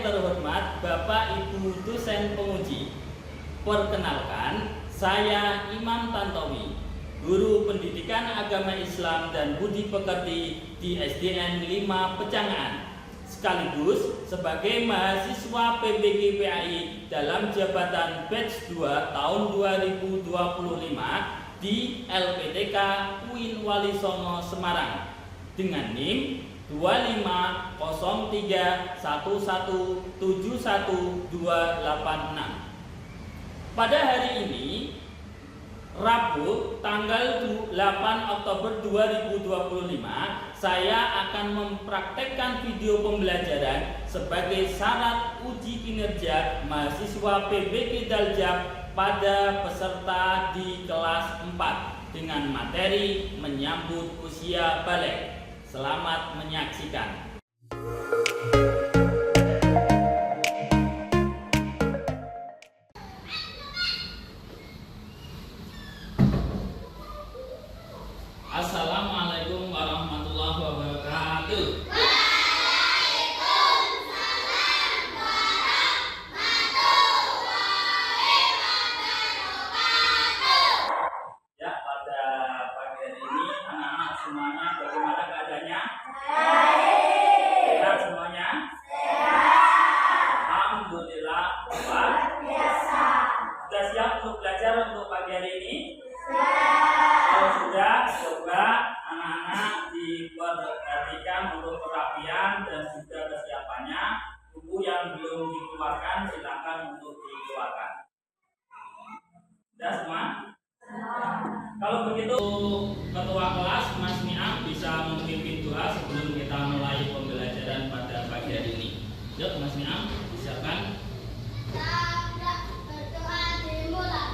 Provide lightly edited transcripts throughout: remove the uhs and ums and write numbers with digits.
terhormat Bapak Ibu dosen penguji, perkenalkan saya Imam Tantowi, Guru Pendidikan Agama Islam dan Budi Pekerti di SDN 5 Pecangan, sekaligus sebagai mahasiswa PBG PAI dalam jabatan batch 2 tahun 2025 di LPTK UIN Walisono Semarang dengan NIM 25031171286. Pada hari ini, Rabu tanggal 8 Oktober 2025, saya akan mempraktekkan video pembelajaran sebagai syarat uji kinerja mahasiswa PBG Daljak pada peserta di kelas 4 dengan materi menyambut usia balik. Selamat menyaksikan. Assalamualaikum warahmatullahi wabarakatuh. Ya, pada pagi hari ini anak-anak semuanya bagaimana keadaannya? Sehat semuanya? Alhamdulillah, luar biasa. Sudah siap untuk belajar untuk pagi hari ini? Kalau sudah, coba anak-anak diperhatikan untuk perapian dan juga kesiapannya. Buku yang belum dikeluarkan silakan untuk dikeluarkan. Sudah semua? Kalau begitu, ketua kelas Mas Niam bisa memimpin doa sebelum kita mulai pembelajaran pada pagi hari ini. Yuk Mas Niam, silakan. Berdoa dimulai.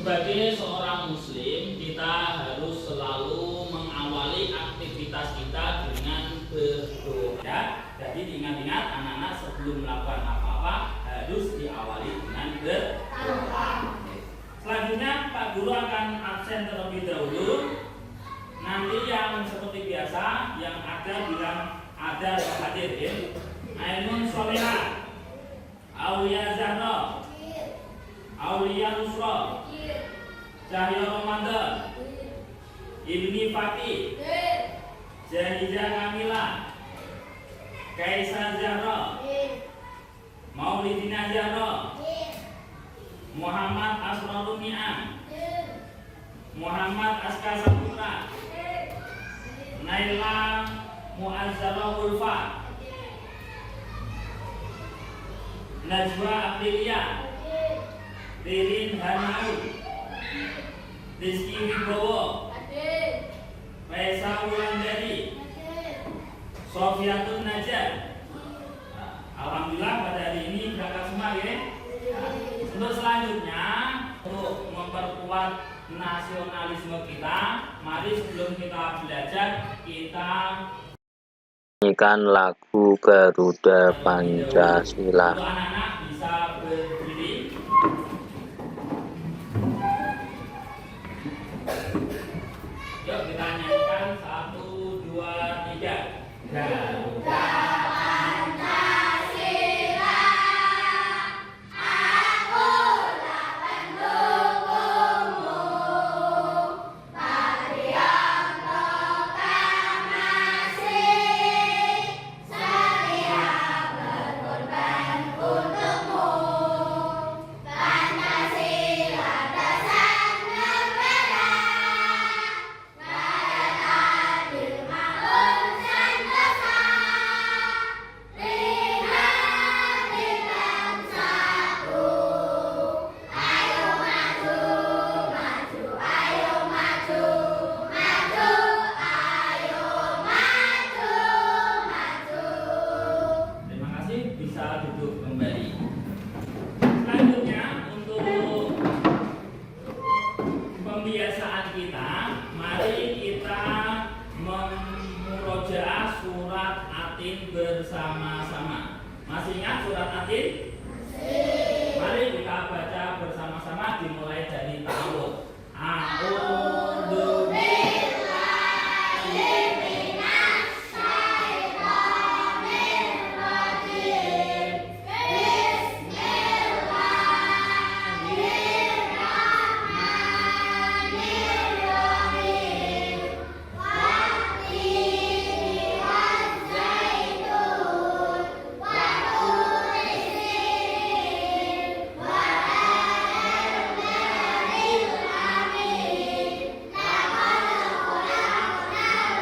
Sebagai seorang muslim, kita harus selalu mengawali aktivitas kita dengan berdoa. Jadi ingat-ingat anak-anak sebelum melakukan apa-apa harus diawali dengan berdoa. Selanjutnya Pak Guru akan absen terlebih dahulu. Nanti yang seperti biasa yang ada bilang ada hadirin. Ainun Solehah, Aulia Zahra, Aulia Nusra, Cahya Ramadan, Ibni Fatih, Jahidah Kamila, Kaisar Zahra, Maulidina Zahra, Muhammad Asrarul Ni'am, Muhammad Aska Saputra, Naila Muazzara Ulfa, Najwa Aprilia, Ririn Hanaud, Rizky Wibowo, Raisa Wulandari, Sofiatun Najar. Alhamdulillah pada hari ini berangkat semua ya. Untuk selanjutnya, untuk memperkuat nasionalisme kita, mari sebelum kita belajar kita nyanyikan lagu Garuda Pancasila. Untuk anak-anak bisa berdiri. dimulai dari ta'awudz. A'udzu billahi minas syaitonir rajim. Bismillahirrahmanirrahim. Wattini wazzaitun wa turi sinin wa hadal balil amin. Laqad khalaqnal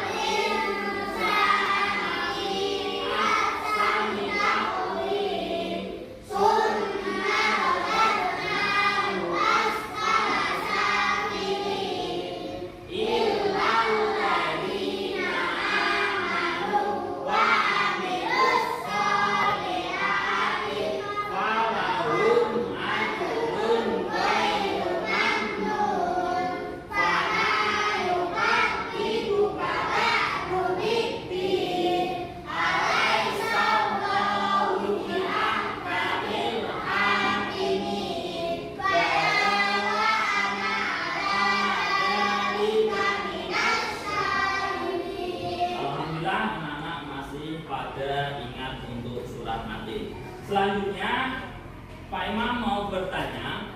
insana fi ahsani taqwim. Summa radadnahu asfala safilin. Illa alladziina aamanu wa 'amilus sholihati falahum ajrun ghairu mamnun. Fala yukadzibuka ba'du biddin. Alaysa Allahu biahkamil hakimin. Bala wa ana ala dzalika minas syahidin. Alhamdulillah, anak-anak masih pada ingat untuk surat mati. Selanjutnya Pak Imam mau bertanya,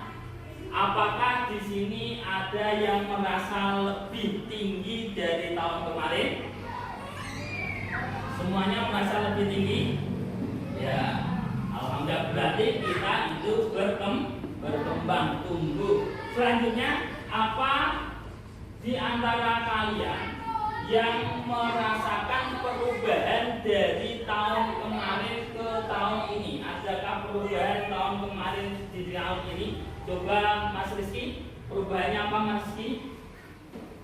apakah di sini ada yang merasa lebih tinggi dari tahun kemarin? Semuanya merasa lebih tinggi? Ya, alhamdulillah, berarti kita itu berkembang, tumbuh. Selanjutnya, apa di antara kalian yang merasakan perubahan dari tahun kemarin ke tahun ini? Adakah perubahan tahun kemarin di tahun ini? Coba Mas Rizky, perubahannya apa Mas Rizky?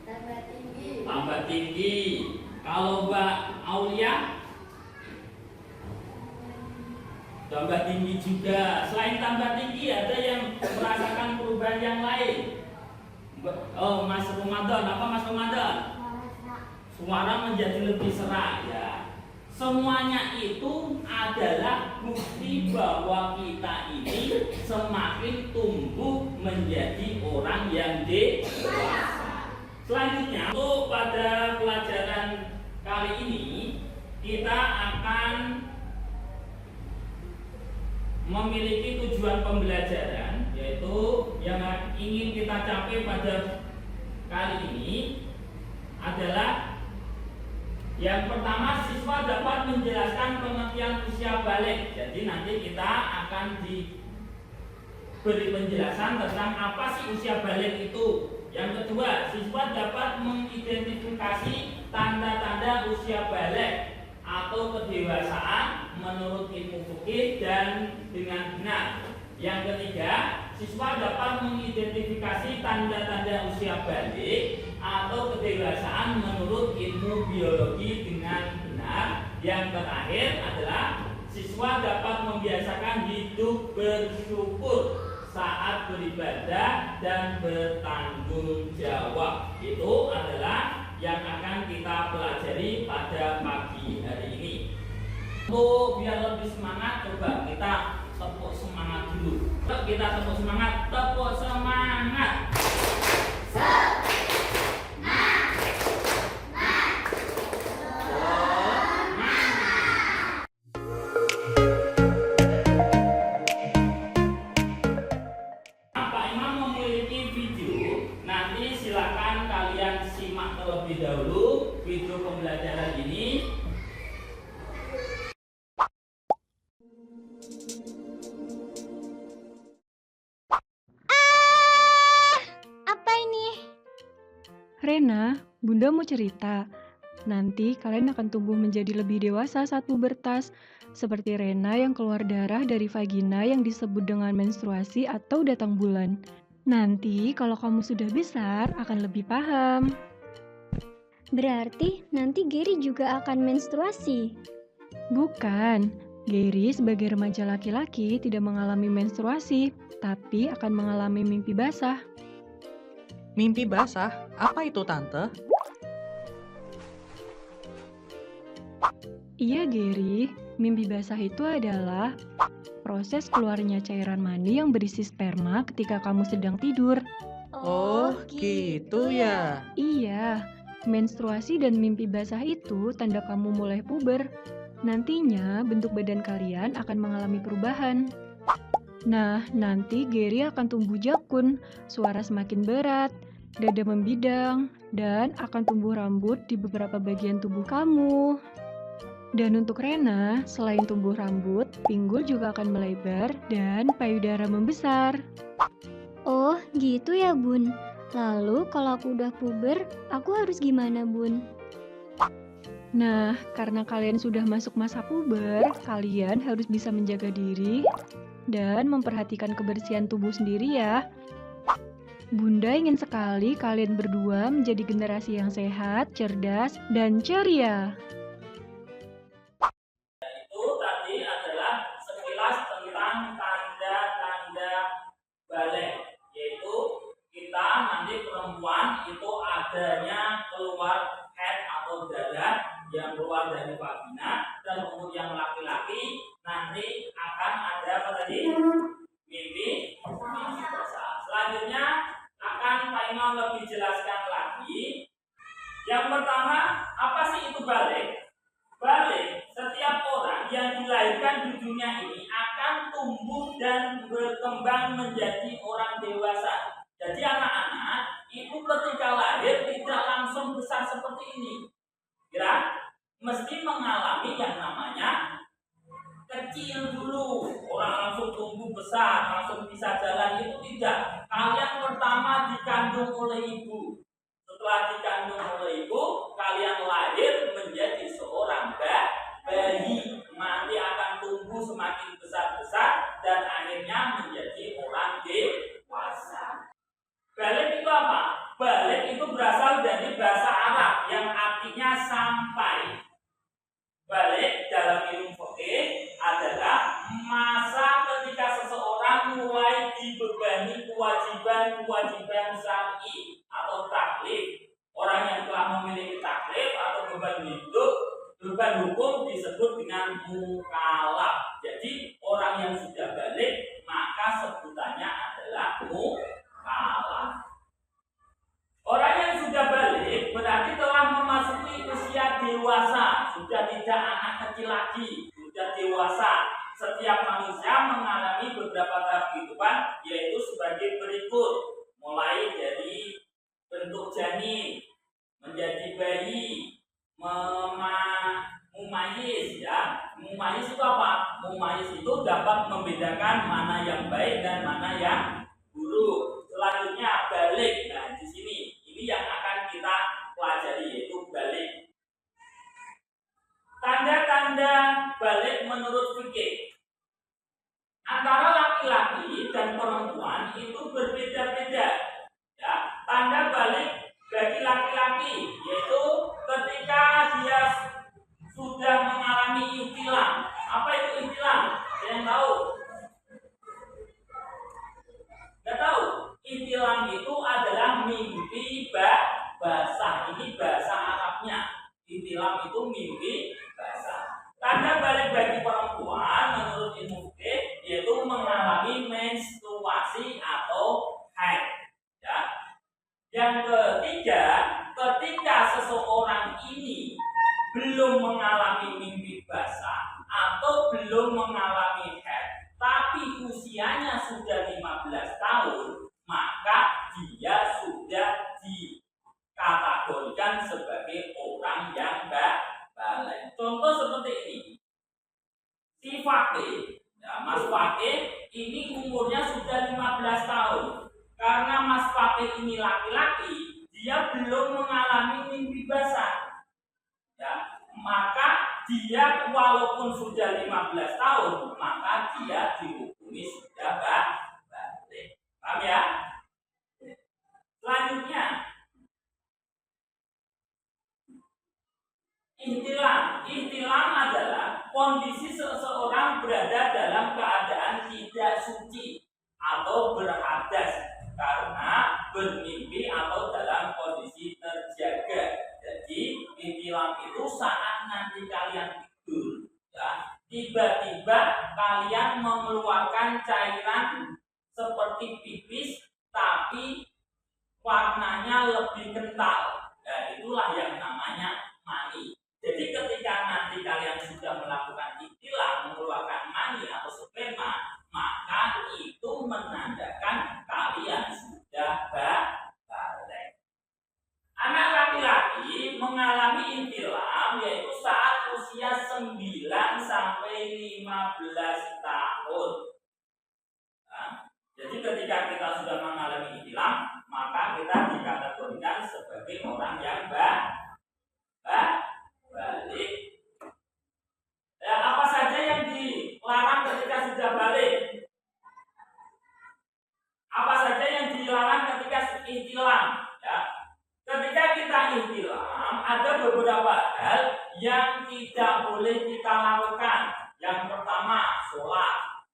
Tambah tinggi. Tambah tinggi. Kalau Mbak Aulia? Tambah tinggi juga. Selain tambah tinggi, ada yang merasakan perubahan yang lain? Oh, Mas Ramadan, apa Mas Ramadan? Suara menjadi lebih serak ya. Semuanya itu adalah bukti bahwa kita ini semakin tumbuh menjadi orang yang dewasa. Selanjutnya, untuk pada pelajaran kali ini kita akan memiliki tujuan pembelajaran, yaitu yang ingin kita capai pada kali ini adalah yang pertama, siswa dapat menjelaskan pengertian usia balik. Jadi nanti kita akan diberi penjelasan tentang apa sih usia balik itu. Yang kedua, siswa dapat mengidentifikasi tanda-tanda usia balik atau kedewasaan menurut ilmu fikih dan dengan benar. Yang ketiga, siswa dapat mengidentifikasi tanda-tanda usia balik atau kedewasaan menurut ilmu biologi dengan benar. Yang terakhir adalah siswa dapat membiasakan hidup bersyukur saat beribadah dan bertanggung jawab. Itu adalah yang akan kita pelajari pada pagi hari ini. Untuk biar lebih semangat, coba kita tepuk semangat dulu. Kita tepuk semangat, tepuk semangat. Pak Imam memiliki video. Nanti silakan kalian simak terlebih dahulu video pembelajaran ini. Apa ini? Rena, Bunda mau cerita. Nanti kalian akan tumbuh menjadi lebih dewasa saat pubertas, seperti Rena yang keluar darah dari vagina yang disebut dengan menstruasi atau datang bulan. Nanti kalau kamu sudah besar akan lebih paham. Berarti nanti Gary juga akan menstruasi. Bukan, Gary sebagai remaja laki-laki tidak mengalami menstruasi, tapi akan mengalami mimpi basah. Mimpi basah? Apa itu, Tante? Iya, Gary. Mimpi basah itu adalah proses keluarnya cairan mani yang berisi sperma ketika kamu sedang tidur. Oh, gitu ya. Iya, menstruasi dan mimpi basah itu tanda kamu mulai puber. Nantinya bentuk badan kalian akan mengalami perubahan. Nah, nanti Gary akan tumbuh jakun, suara semakin berat, dada membidang, dan akan tumbuh rambut di beberapa bagian tubuh kamu. Dan untuk Rena, selain tumbuh rambut, pinggul juga akan melebar dan payudara membesar. Oh, gitu ya, Bun. Lalu kalau aku udah puber, aku harus gimana, Bun? Nah, karena kalian sudah masuk masa puber, kalian harus bisa menjaga diri dan memperhatikan kebersihan tubuh sendiri ya. Bunda ingin sekali kalian berdua menjadi generasi yang sehat, cerdas, dan ceria. Itu tadi adalah sekilas tentang tanda-tanda balik, yaitu kita nanti perempuan itu adanya keluar head atau dada yang keluar dari vagina, dan untuk yang laki-laki nanti akan ada apa tadi? Mimpi basah. Selanjutnya akan Pak Imam lebih jelaskan lagi. Yang pertama, apa sih itu balik? Balik, setiap orang yang dilahirkan di dunia ini akan tumbuh dan berkembang menjadi orang dewasa. Jadi anak-anak itu ketika lahir tidak langsung besar seperti ini. Kira mesti mengalami yang namanya kecil dulu. Orang langsung tumbuh besar, langsung bisa jalan, itu tidak. Kalian pertama dikandung oleh ibu. Setelah dikandung oleh ibu, kalian lahir menjadi seorang bayi. Nanti akan tumbuh semakin besar-besar dan akhirnya menjadi orang dewasa. Balik itu apa? Balik itu berasal dari bahasa Arab yang artinya sampai. Balik dalam ilmu fikih adalah masa ketika seseorang mulai dibebani kewajiban syar'i atau taklif. Orang yang telah memiliki taklif atau beban hukum disebut dengan mukallaf. Jadi orang yang sudah balik maka sebutannya adalah mukallaf. Orang yang sudah balik berarti telah memasuki usia dewasa, sudah tidak anak kecil lagi, sudah dewasa. Setiap manusia mengalami beberapa tahap kehidupan, yaitu sebagai berikut. Mulai dari bentuk janin, menjadi bayi, mumayyiz ya. Mumayyiz itu apa? Mumayyiz itu dapat membedakan mana yang baik dan mana yang buruk. Selanjutnya balik. Nah, di sini ini yang akan kita pelajari, yaitu balik. Tanda-tanda balik menurut fikih antara laki-laki dan perempuan itu berbeda-beda. Ya, tanda balik bagi laki-laki yaitu ketika dia sudah mengalami ihtilam. Apa itu ihtilam? Ada yang tahu? Nggak tahu? Ihtilam itu adalah mimpi basah. Ini bahasa Arabnya. Ihtilam itu mimpi basah. Tanda balik bagi perempuan menurut ilmu fikih yaitu mengalami menstruasi atau haid. Ya. Yang ketiga, ketika seseorang ini belum mengalami mimpi basah atau belum mengalami haid, tapi usianya sudah 15 tahun, maka dia sudah dikategorikan sebagai orang yang balik. Contoh seperti ini. Si Fakih, ya, Mas Fakih ini umurnya sudah 15 tahun. Karena Mas Fakih ini laki-laki, dia belum mengalami mimpi basah. Ya, maka dia walaupun sudah 15 tahun, maka dia dihukumi sudah balik. Paham ya? Selanjutnya, ihtilam adalah kondisi seseorang berada dalam keadaan tidak suci atau berhadas karena bermimpi atau dalam kondisi terjaga. Jadi ihtilam itu saat nanti kalian tidur, ya, tiba-tiba seperti pipis tapi warnanya lebih kental. Nah, itulah yang namanya mani. Jadi ketika nanti kalian sudah melakukan ihtilam, mengeluarkan mani atau sperma, maka itu menandakan kalian sudah balik. Anak laki-laki mengalami ihtilam yaitu saat usia 9 sampai 15 tahun. Nah, jadi ketika kita sudah mengalami ihtilam, maka kita dikategorikan sebagai orang yang balik. Ya, apa saja yang dilarang ketika sudah balik? Apa saja yang dilarang ketika ihtilam? Ya. Ketika kita ihtilam, ada beberapa hal yang tidak boleh kita lakukan. Yang pertama, sholat.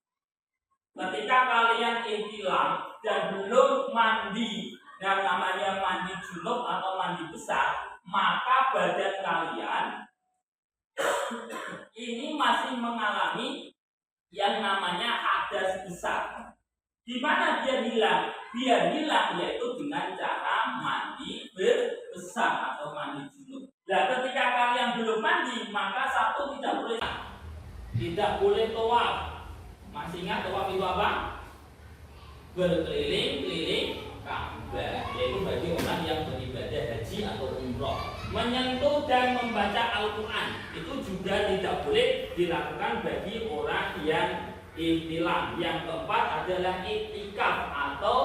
Ketika kalian ihtilam dan belum mandi, yang namanya mandi junub atau mandi besar, maka badan kalian ini masih mengalami yang namanya hadas besar. Di mana dia hilang? Dia hilang yaitu dengan cara mandi besar atau mandi junub. Nah, ketika kalian belum mandi, maka satu tidak boleh tawaf. Masih ingat tawaf itu apa? Berkeliling-keliling Ka'bah, yaitu bagi orang yang beribadah haji atau umroh. Menyentuh dan membaca Al-Quran itu juga tidak boleh dilakukan bagi orang yang ihtilam. Yang keempat adalah iktikaf atau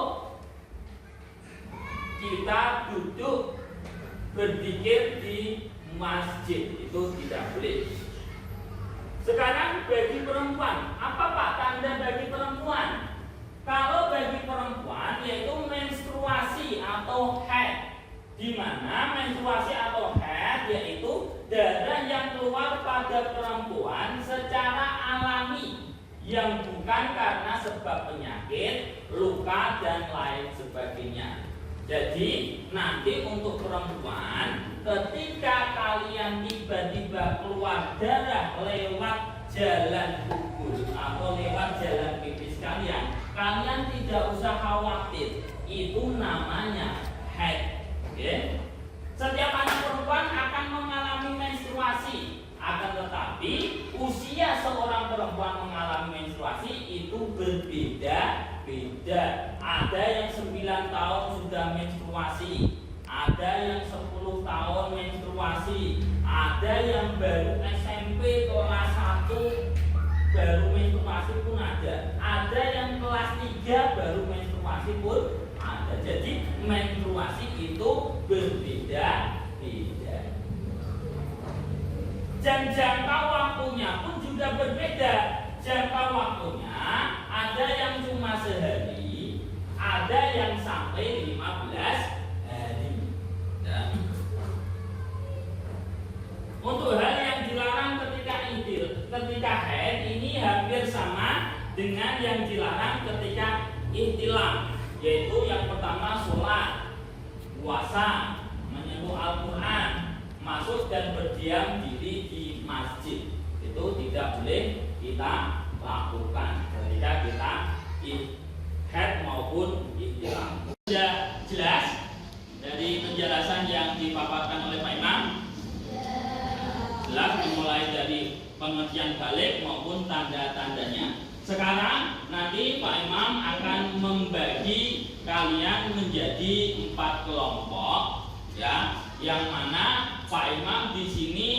kita duduk berzikir di masjid, itu tidak boleh. Sekarang bagi perempuan, apa Pak tanda bagi perempuan? Kalau bagi perempuan yaitu menstruasi atau haid, di mana menstruasi atau haid yaitu darah yang keluar pada perempuan secara alami, yang bukan karena sebab penyakit, luka dan lain sebagainya. Jadi nanti untuk perempuan, ketika kalian tiba-tiba keluar darah lewat jalan kubur atau lewat jalan pipis kalian tidak usah khawatir, itu namanya haid. Okay? Setiap anak perempuan akan mengalami menstruasi, akan tetapi usia seorang perempuan mengalami menstruasi itu berbeda-beda. Ada yang 9 tahun sudah menstruasi, ada yang 10 tahun menstruasi, ada yang baru SMP kelas 1 baru menstruasi pun ada yang kelas 3 baru menstruasi pun ada. Jadi menstruasi itu berbeda-beda. Dan jangka waktunya pun juga berbeda. Jangka waktunya ada yang cuma sehari, ada yang sampai 15 hari. Nah, untuk hal yang dilarang ketika haid ini hampir sama dengan yang dilarang ketika ihtilam, yaitu yang pertama sholat, puasa, menyentuh Al-Quran, masuk dan berdiam diri di masjid. Itu tidak boleh kita lakukan ketika kita haid maupun ihtilam. Sudah jelas dari penjelasan yang dipaparkan oleh Pak Imam? Jelas dimulai dari pengertian balik maupun tanda-tandanya. Sekarang nanti Pak Imam akan membagi kalian menjadi 4 kelompok, ya, yang mana Pak Imam di sini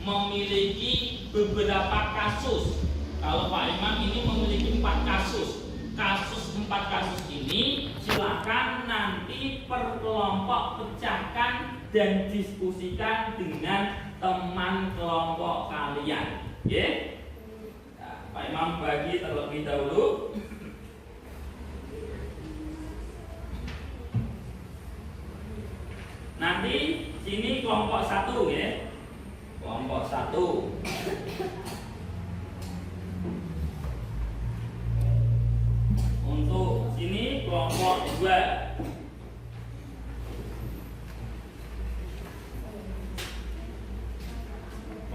memiliki beberapa kasus. Kalau Pak Imam ini memiliki 4 kasus. Kasus 4 kasus ini silakan nanti per kelompok pecahkan dan diskusikan dengan teman kelompok kalian. Ya? Nah, Pak Imam bagi terlebih dahulu. Nanti sini kelompok 1 ya. Kelompok 1. Untuk sini kelompok 2.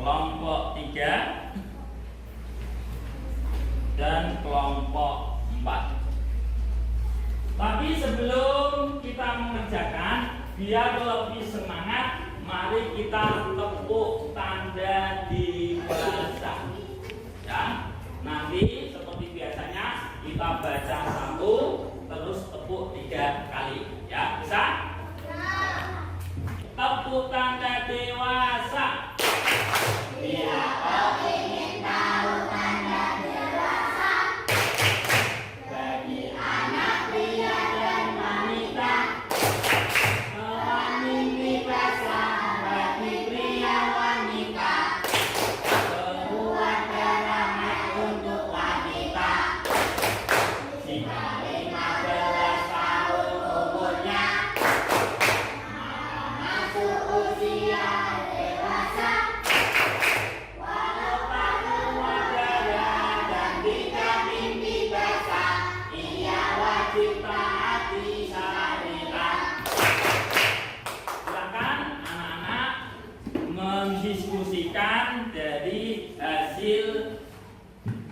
Kelompok 3 dan kelompok 4. Biar lebih semangat, mari kita tepuk tanda dewasa. Ya, nanti seperti biasanya kita baca 1, terus tepuk 3 kali. Ya, bisa? Tepuk tanda dewasa. Bila kau ingin tahu tanda dewasa, bagi anak pria dan wanita, mimpi besar bagi pria wanita, sebuah keramat untuk wanita. Jika 15 tahun umurnya, maka masuk usia dewasa. Walau tak tua dada dan tidak mimpi besar, ia wajib taati syariat. Silakan anak-anak mendiskusikan dari hasil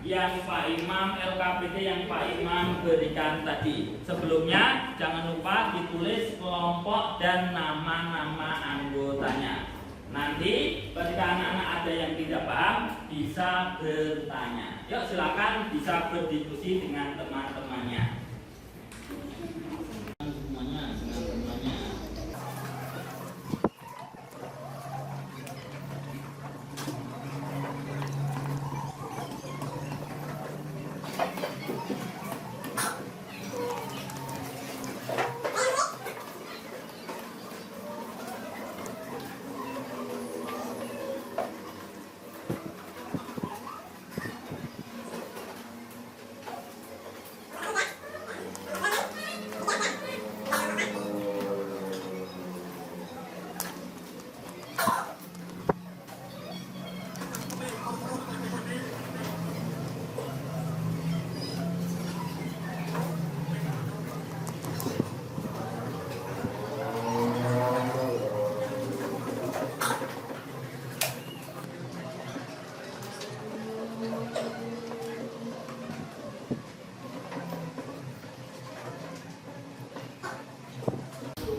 yang Pak Imam LKPD yang Pak Imam berikan tadi. Sebelumnya jangan lupa ditulis kelompok dan nama-nama anggotanya. Nanti ketika anak-anak ada yang tidak paham bisa bertanya. Yuk silakan bisa berdiskusi dengan teman-temannya.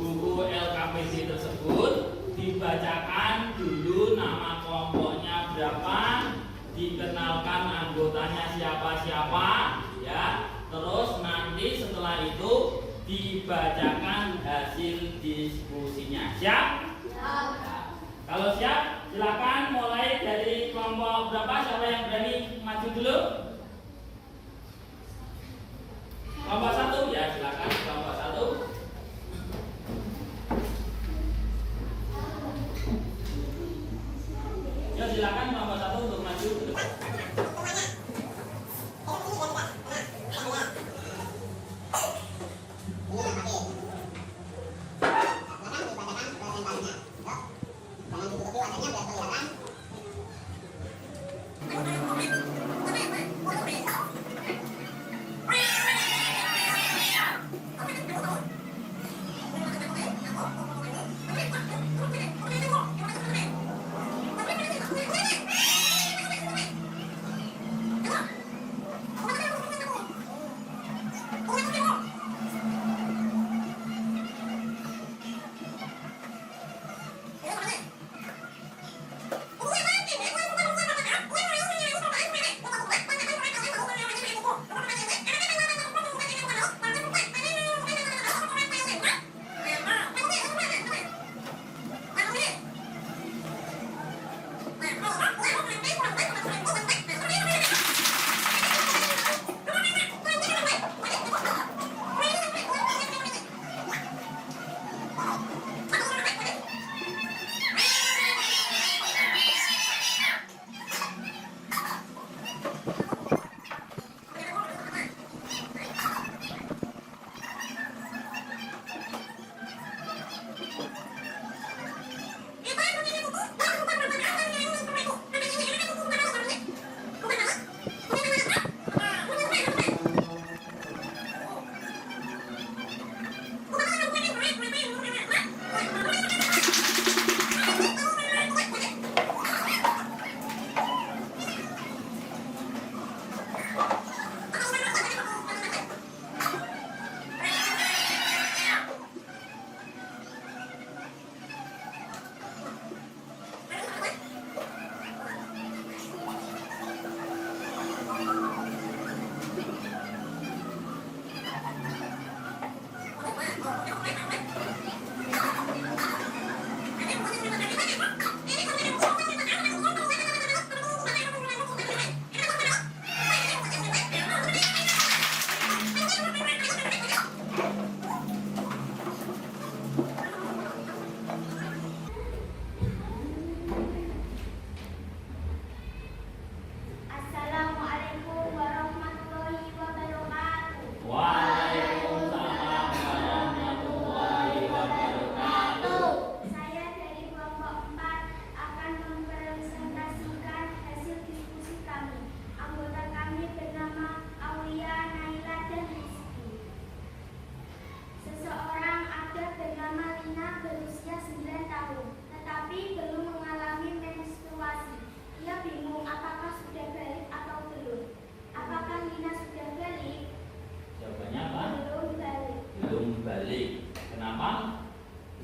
Buku LKPD tersebut dibacakan dulu nama kelompoknya berapa, dikenalkan anggotanya siapa-siapa, ya. Terus nanti setelah itu dibacakan hasil diskusinya. Siap? Kalau siap, silakan mulai dari kelompok berapa. Siapa yang berani maju dulu? Kelompok 1, ya silakan kelompok 1. Ya silakan kelompok 1 untuk maju ke depan. apa?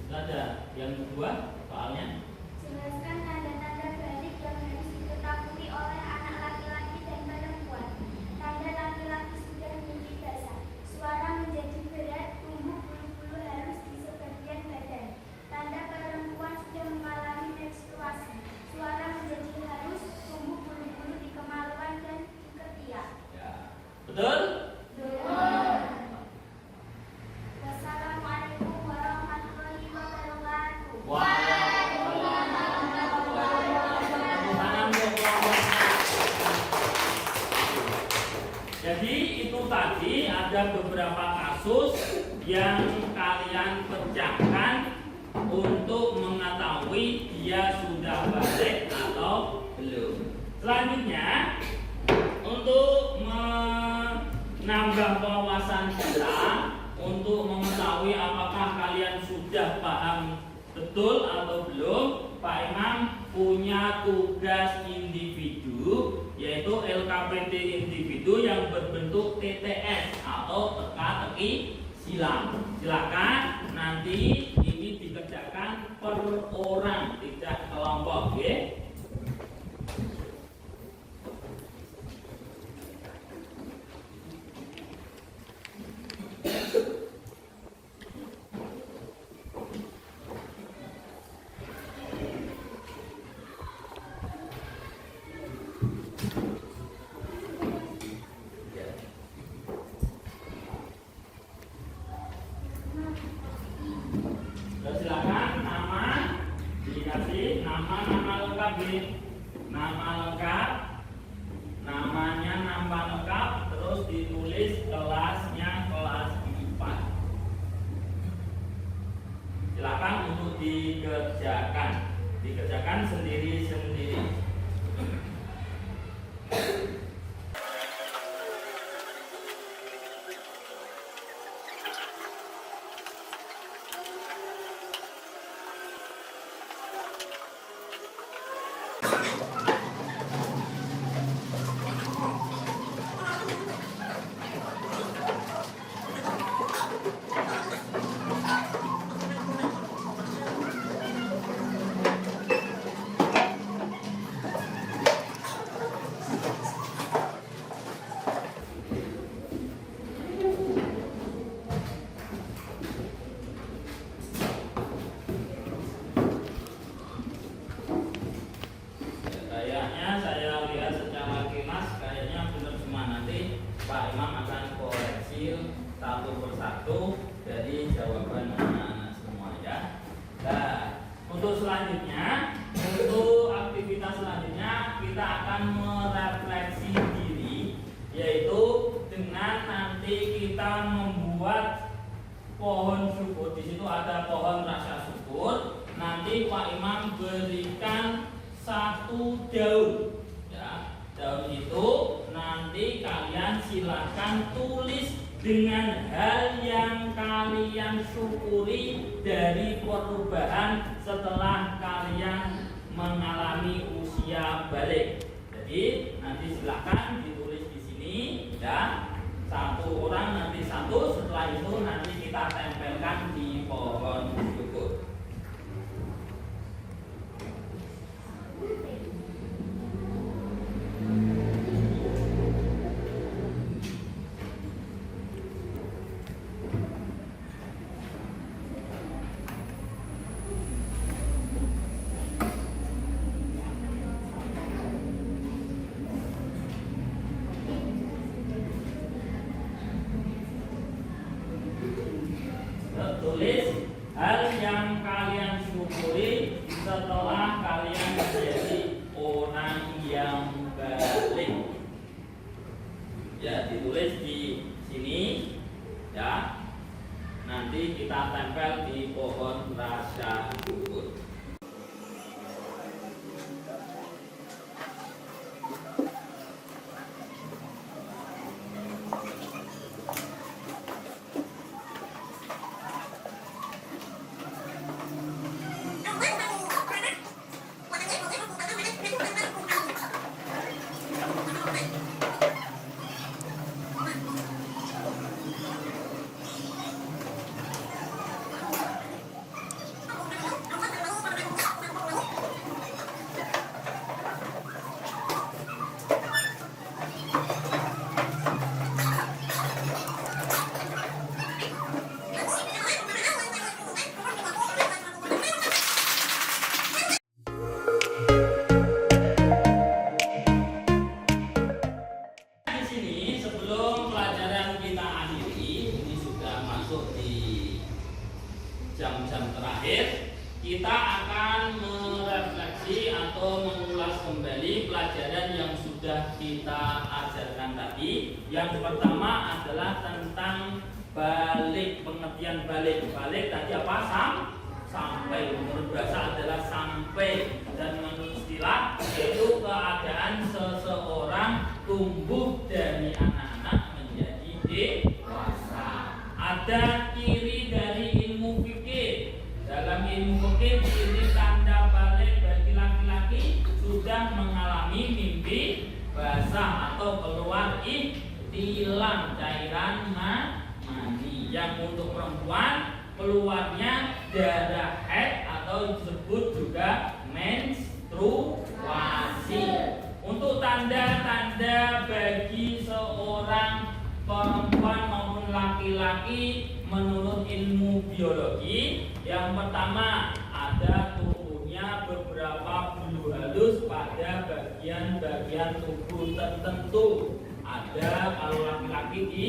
Ada. Yang kedua soalnya. Jelaskan tanda-tanda balik yang harus diketahui oleh anak laki-laki dan perempuan. Tanda laki-laki sudah mimpi basah, suara menjadi berat, tumbuh bulu-bulu harus di sebagian badan. Tanda perempuan sudah mengalami menstruasi, suara menjadi halus, tumbuh bulu-bulu di kemaluan dan di ketiak. Ya. Betul? Wassalamualaikum warahmatullahi wabarakatuh. Jadi itu tadi ada beberapa kasus yang kalian kerjakan untuk mengetahui dia sudah balik atau belum. Selanjutnya untuk menambah wawasan kita, untuk mengetahui apakah kalian sudah paham betul atau belum, Pak Imam punya tugas individu, yaitu LKPD individu yang berbentuk TTS atau teka-teki silang. Silakan nanti ini dikerjakan per orang, tidak kelompok, ya. Silakan nama dikasih nama lengkap ini. Nama lengkap, namanya nama lengkap, terus ditulis kelasnya kelas 4. Silakan untuk dikerjakan sendiri-sendiri. Kayaknya saya lihat secara kilas kayaknya benar semua. Nanti Pak Imam akan koreksi satu persatu dari jawaban anak-anak semua, ya. Nah, untuk selanjutnya, untuk aktivitas selanjutnya kita akan merefleksi diri, yaitu dengan nanti kita membuat pohon syukur. Di situ ada pohon rasa syukur. Nanti Pak Imam berikan satu daun, ya. Daun itu nanti kalian silakan tulis dengan hal yang kalian syukuri dari perubahan setelah kalian mengalami usia balik. Jadi nanti silakan ditulis di sini, ya. Satu orang nanti satu, setelah itu nanti kita tempelkan di pohon syukur. Tulis hal yang kalian syukuri setelah kalian menjadi orang yang balik. Ya, ditulis di sini, ya. Nanti kita tempel di pohon rasa syukur. jam-jam terakhir, kita akan merefleksi atau mengulas kembali pelajaran yang sudah kita ajarkan tadi. Yang pertama adalah tentang balik, pengertian balik. Balik tadi apa? Sampai. Menurut bahasa adalah sampai, dan menurut istilah yaitu keadaan seseorang tumbuh dari anak-anak menjadi dewasa. Ada ciri dari ilmu fikih. Dalam ilmu fikih, ciri tanda balik bagi laki-laki sudah mengalami mimpi basah atau keluar ihtilam, cairan mani. Yang untuk perempuan keluarnya darah haid atau disebut juga menstruasi. Untuk tanda-tanda bagi seorang perempuan maupun laki-laki menurut ilmu biologi, yang pertama ada tubuhnya beberapa bulu halus pada bagian-bagian tubuh tertentu. Ada kalau laki-laki di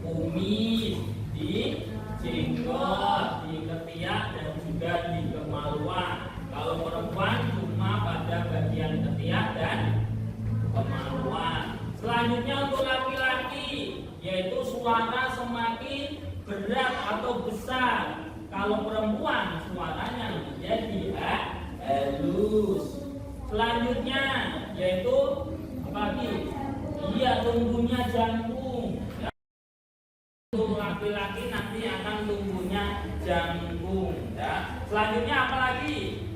kumis, di jenggot, di ketiak, dan juga di kemaluan. Kalau perempuan cuma pada bagian ketiak dan kemaluan. Selanjutnya untuk laki-laki, yaitu suara semakin berat atau besar. Kalau perempuan suaranya menjadi halus. Selanjutnya yaitu apalagi? Iya, tumbuhnya jangkung. Untuk laki-laki nanti akan tumbuhnya jangkung. Ya. Selanjutnya apa lagi?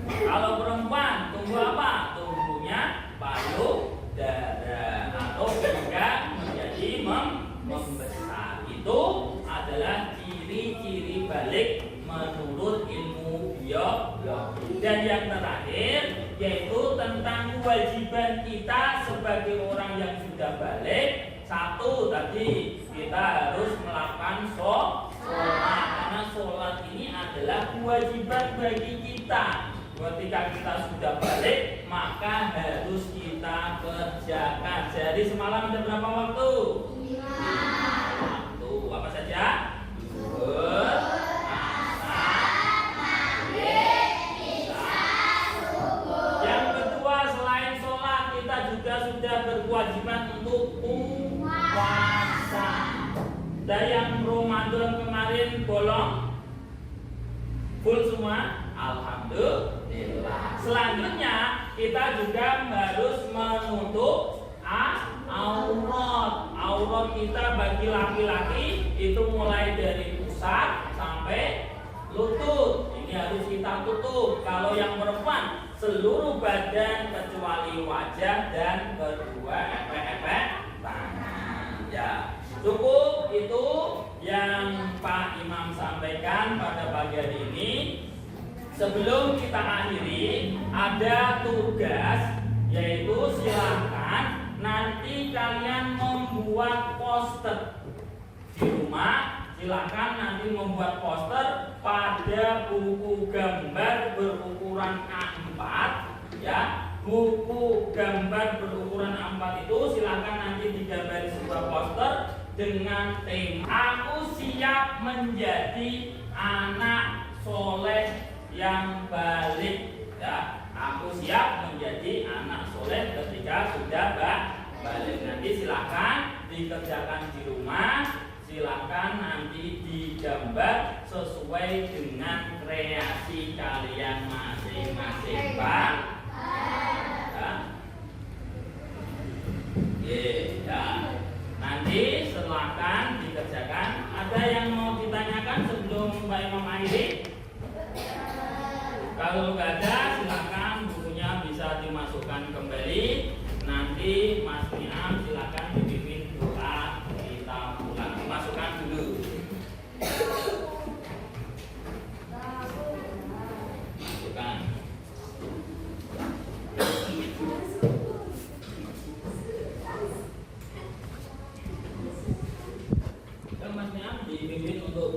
Kalau perempuan tumbuh apa? Tumbuhnya payudara atau hingga menjadi membesar. Itu adalah ciri-ciri balik menurut ilmu biologi. Dan yang terakhir yaitu tentang kewajiban kita sebagai orang yang sudah balik. Satu, tadi kita harus melakukan sholat, karena sholat ini adalah kewajiban bagi kita. Ketika kita sudah balik, maka harus kita kerjakan. Jadi semalam ada berapa waktu? 5 waktu. Apa saja? Zuhur, asar, maghrib, isya, subuh. Yang kedua, selain sholat, kita juga sudah berkewajiban untuk puasa. Dari yang Ramadan kemarin bolong full semua, alhamdulillah. Selanjutnya kita juga harus menutup aurat kita bagi laki-laki itu mulai dari pusat sampai lutut. Ini harus kita tutup. Kalau yang perempuan seluruh badan kecuali wajah dan kedua epek-epek tangan. Ya, cukup itu yang Pak Imam sampaikan pada pagi hari ini. Sebelum kita akhiri, ada tugas, yaitu silakan nanti kalian membuat poster di rumah. Silakan nanti membuat poster pada buku gambar berukuran A4, ya. Buku gambar berukuran A4 itu silakan nanti digambari sebuah poster dengan tema "Aku siap menjadi anak soleh yang balik", ya. Aku siap menjadi anak soleh ketika sudah balik. Nanti silakan dikerjakan di rumah. Silakan nanti digambar sesuai dengan kreasi kalian masing-masing, Pak. Ya. Nanti silakan dikerjakan. Ada yang mau ditanyakan sebelum Mbak Imam akhiri? Kalau nggak ada, silakan bukunya bisa dimasukkan kembali. Nanti Mas Niam silakan dipimpin doa kita pulang. Dimasukkan dulu. Masukkan. Mas Niam dipimpin untuk